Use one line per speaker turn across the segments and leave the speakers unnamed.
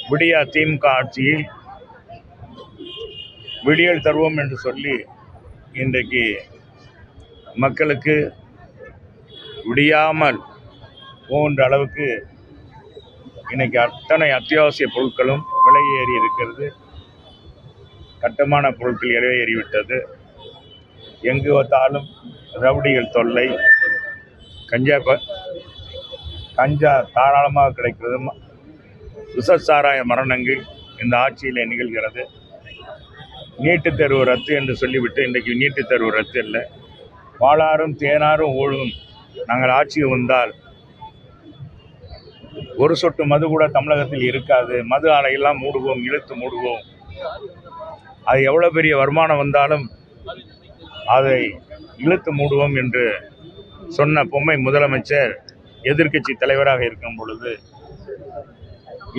விடியா திமுக ஆட்சியில் விடியல் தருவோம் என்று சொல்லி இன்றைக்கு மக்களுக்கு விடியாமல் போன்ற அளவுக்கு இன்னைக்கு அத்தனை அத்தியாவசிய பொருட்களும் விலை ஏறி இருக்கிறது. கட்டுமான பொருட்கள் விலை ஏறிவிட்டது. எங்கு பார்த்தாலும் ரவுடிகள் தொல்லை, கஞ்சா தாராளமாக கிடைக்கிறது. விஷசாராய மரணங்கள் இந்த ஆட்சியில் நிகழ்கிறது. நீட்டுத் தேர்வு ரத்து என்று சொல்லிவிட்டு இன்றைக்கு நீட்டுத் தேர்வு ரத்து இல்லை. பாலாறும் தேனாரும் ஓடும் நாங்கள் ஆட்சிக்கு வந்தால் ஒரு சொட்டு மது கூட தமிழகத்தில் இருக்காது. மது ஆலையெல்லாம் மூடுவோம், இழுத்து மூடுவோம். அது எவ்வளோ பெரிய வருமானம் வந்தாலும் அதை இழுத்து மூடுவோம் என்று சொன்ன பொம்மை முதலமைச்சர் எதிர்க்கட்சி தலைவராக இருக்கும் பொழுது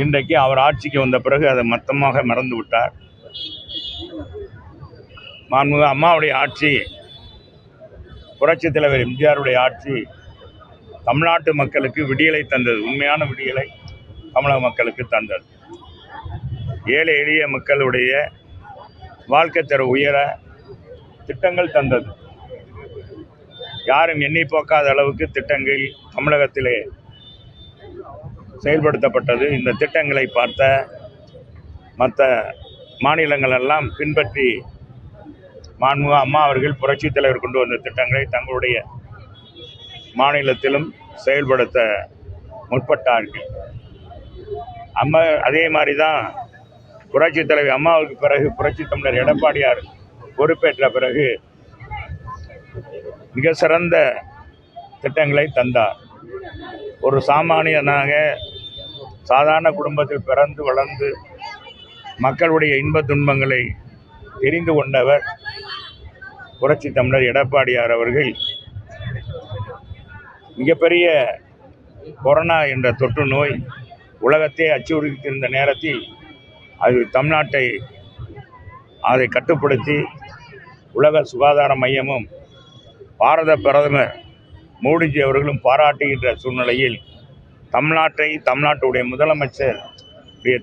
இன்றைக்கு அவர் ஆட்சிக்கு வந்த பிறகு அதை மொத்தமாக மறந்து விட்டார். மாண்புமிகு அம்மாவுடைய ஆட்சி, புரட்சித் தலைவர் எம்ஜிஆருடைய ஆட்சி தமிழ்நாட்டு மக்களுக்கு விடியலை தந்தது. உண்மையான விடியலை தமிழக மக்களுக்கு தந்தது. ஏழை எளிய மக்களுடைய வாழ்க்கை தரம் உயர திட்டங்கள் தந்தது. யாரும் எண்ணி போக்காத அளவுக்கு திட்டங்கள் தமிழகத்திலே செயல்படுத்தப்பட்டது. இந்த திட்டங்களை பார்த்த மற்ற மாநிலங்கள் எல்லாம் பின்பற்றி மாண்புமிகு அம்மா அவர்கள் புரட்சித் தலைவர் கொண்டு வந்த திட்டங்களை தங்களுடைய மாநிலத்திலும் செயல்படுத்த முற்பட்டார்கள். அதே மாதிரி தான் புரட்சித் தலைவர் அம்மாவுக்கு பிறகு புரட்சித் தமிழர் எடப்பாடியார் பொறுப்பேற்ற பிறகு மிக சிறந்த திட்டங்களை தந்தார். ஒரு சாமானியனாக சாதாரண குடும்பத்தில் பிறந்து வளர்ந்து மக்களுடைய இன்ப துன்பங்களை தெரிந்து கொண்டவர் புரட்சி தமிழர் எடப்பாடியார் அவர்கள். மிகப்பெரிய கொரோனா என்ற தொற்று நோய் உலகத்தை அச்சுறுத்தியிருந்த நேரத்தில் அது தமிழ்நாட்டை அதை கட்டுப்படுத்தி உலக சுகாதார மையமும் பாரத பிரதமர் மோடிஜி அவர்களும் பாராட்டுகின்ற சூழ்நிலையில் தமிழ்நாட்டுடைய முதலமைச்சர்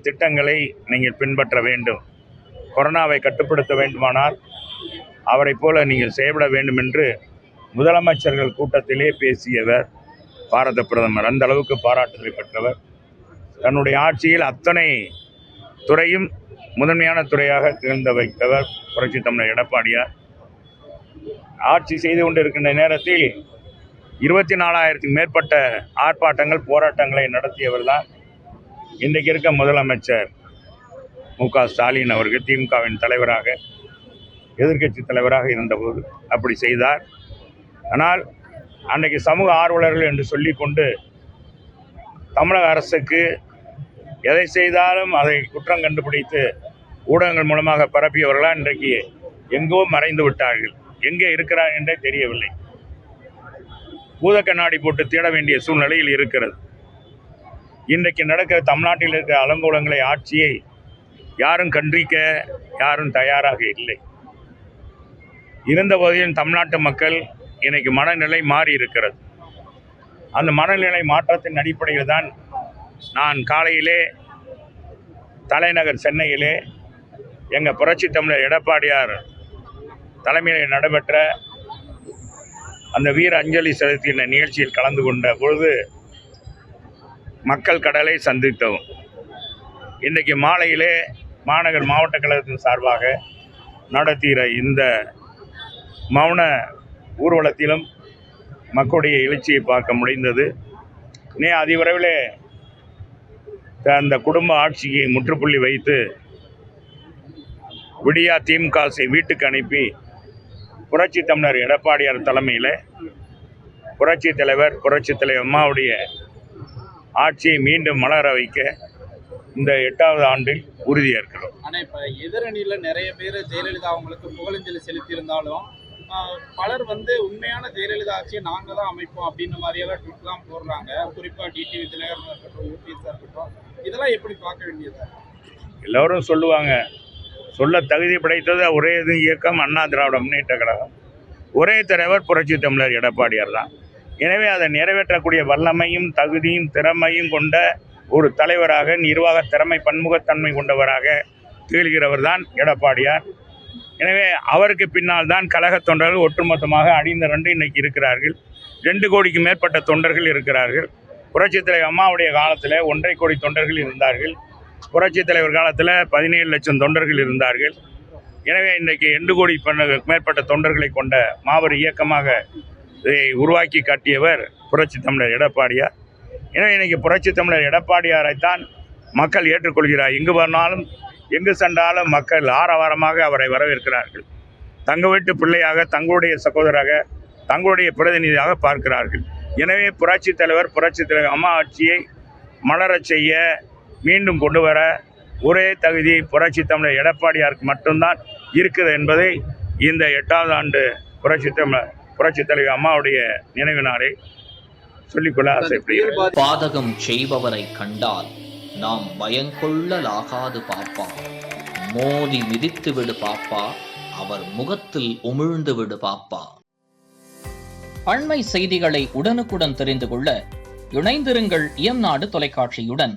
திட்டங்களை நீங்கள் பின்பற்ற வேண்டும். கொரோனாவை கட்டுப்படுத்த வேண்டுமானால் அவரை போல நீங்கள் செயல்பட வேண்டும் என்று முதலமைச்சர்கள் கூட்டத்திலே பேசியவர் பாரத பிரதமர். அந்த அளவுக்கு பாராட்டுதலை பெற்றவர். தன்னுடைய ஆட்சியில் அத்தனை துறையும் முதன்மையான துறையாக திகழ்ந்த வைத்தவர் புரட்சி தமிழர் எடப்பாடியார். ஆட்சி செய்து கொண்டிருக்கின்ற நேரத்தில் 24,000க்கும் மேற்பட்ட ஆர்ப்பாட்டங்கள் போராட்டங்களை நடத்தியவர் தான் இன்றைக்கு இருக்க முதலமைச்சர் மு.க. ஸ்டாலின் அவர்கள். திமுகவின் தலைவராக, எதிர்க்கட்சி தலைவராக இருந்தபோது அப்படி செய்தார். ஆனால் அன்றைக்கு சமூக ஆர்வலர்கள் என்று சொல்லிக்கொண்டு தமிழக அரசுக்கு எதை செய்தாலும் அதை குற்றம் கண்டுபிடித்து ஊடகங்கள் மூலமாக பரப்பியவர்களால் இன்றைக்கு எங்கோ மறைந்து விட்டார்கள். எங்கே இருக்கிறார் என்றே தெரியவில்லை. பூத கண்ணாடி போட்டு தேட வேண்டிய சூழ்நிலையில் இருக்கிறது. இன்றைக்கு நடக்கிற தமிழ்நாட்டில் இருக்கிற அலங்கோலங்களை, ஆட்சியை யாரும் கண்டிக்க யாரும் தயாராக இல்லை. இருந்த போதிலும் தமிழ்நாட்டு மக்கள் இன்னைக்கு மனநிலை மாறி இருக்கிறது. அந்த மனநிலை மாற்றத்தின் அடிப்படையில் தான் நான் காலையிலே தலைநகர் சென்னையிலே எங்கள் புரட்சி தமிழர் எடப்பாடியார் தலைமையில் நடைபெற்ற அந்த வீர அஞ்சலி செலுத்தின நிகழ்ச்சியில் கலந்து கொண்ட பொழுது மக்கள் கடலை சந்தித்தோம். இன்றைக்கு மாலையிலே மாநகர் மாவட்ட கழகத்தின் சார்பாக நடத்துகிற இந்த மௌன ஊர்வலத்திலும் மக்களுடைய எழுச்சியை பார்க்க முடிந்தது. அதிவிரைவிலே அந்த குடும்ப ஆட்சிக்கு முற்றுப்புள்ளி வைத்து விடியா திமுக வீட்டுக்கு அனுப்பி புரட்சி தமிழர் எடப்பாடியார் தலைமையில் புரட்சி தலைவர் அம்மாவுடைய ஆட்சியை மீண்டும் மலர வைக்க இந்த 8வது ஆண்டில் உறுதியேற்கிறோம்.
ஆனால் இப்போ எதிரணியில் நிறைய பேர் ஜெயலலிதா அவங்களுக்கு புகழஞ்சலி செலுத்தியிருந்தாலும் பலர் உண்மையான ஜெயலலிதா ஆட்சியை நாங்கள் தான் அமைப்போம் அப்படின்ற மாதிரியெல்லாம் ட்விட்லாம் போடுறாங்க. குறிப்பாக டிடிவி தினகரன் இருக்கட்டும், ஓபிஎஸ்ஸாக இருக்கட்டும், இதெல்லாம் எப்படி பார்க்க வேண்டியது?
எல்லோரும் சொல்லுவாங்க, சொல்ல தகுதி படைத்தது ஒரே இயக்கம் அண்ணா திராவிட முன்னேற்ற கழகம், ஒரே தலைவர் புரட்சி தமிழர் எடப்பாடியார் தான். எனவே அதை நிறைவேற்றக்கூடிய வல்லமையும் தகுதியும் திறமையும் கொண்ட ஒரு தலைவராக, நிர்வாக திறமை, பன்முகத்தன்மை கொண்டவராக திகழ்கிறவர் தான் எடப்பாடியார். எனவே அவருக்கு பின்னால் தான் கழக தொண்டர்கள் ஒட்டுமொத்தமாக அடிந்த இன்னைக்கு இருக்கிறார்கள். 2 கோடிக்கு மேற்பட்ட தொண்டர்கள் இருக்கிறார்கள். புரட்சித் தலைவர் அம்மாவுடைய காலத்தில் 1.5 கோடி தொண்டர்கள் இருந்தார்கள். புரட்சித் தலைவர் காலத்தில் 17 லட்சம் தொண்டர்கள் இருந்தார்கள். எனவே இன்றைக்கு 2 கோடி மேற்பட்ட தொண்டர்களை கொண்ட மாபெரும் இயக்கமாக இதை உருவாக்கி காட்டியவர் புரட்சி தமிழர் எடப்பாடியார். எனவே இன்றைக்கி புரட்சி தமிழர் எடப்பாடியாரைத்தான் மக்கள் ஏற்றுக்கொள்கிறார். எங்கு போனாலும் எங்கு சென்றாலும் மக்கள் ஆரவாரமாக அவரை வரவேற்கிறார்கள். தங்க வீட்டு பிள்ளையாக, தங்களுடைய சகோதராக, தங்களுடைய பிரதிநிதியாக பார்க்கிறார்கள். எனவே புரட்சி தலைவர் அம்மா ஆட்சியை மலரச் செய்ய, மீண்டும் கொண்டு வர ஒரே தகுதி புரட்சி தமிழர் எடப்பாடியாருக்கு மட்டும்தான் இருக்குது என்பதை இந்த 8வது ஆண்டு புரட்சி தலைவர் அம்மாவுடைய நினைவு நாளை சொல்லிக்கொள்ள ஆசைப்படுகிறேன்.
பாதகம் செய்பவரை கண்டால் நாம் பயங்கொள்ளலாகாது பாப்பா, மோதி மிதித்து விடு பாப்பா, அவர் முகத்தில் உமிழ்ந்து விடு பாப்பா. அண்மை செய்திகளை உடனுக்குடன் தெரிந்து கொள்ள இணைந்திருங்கள் இயம்நாடு தொலைக்காட்சியுடன்.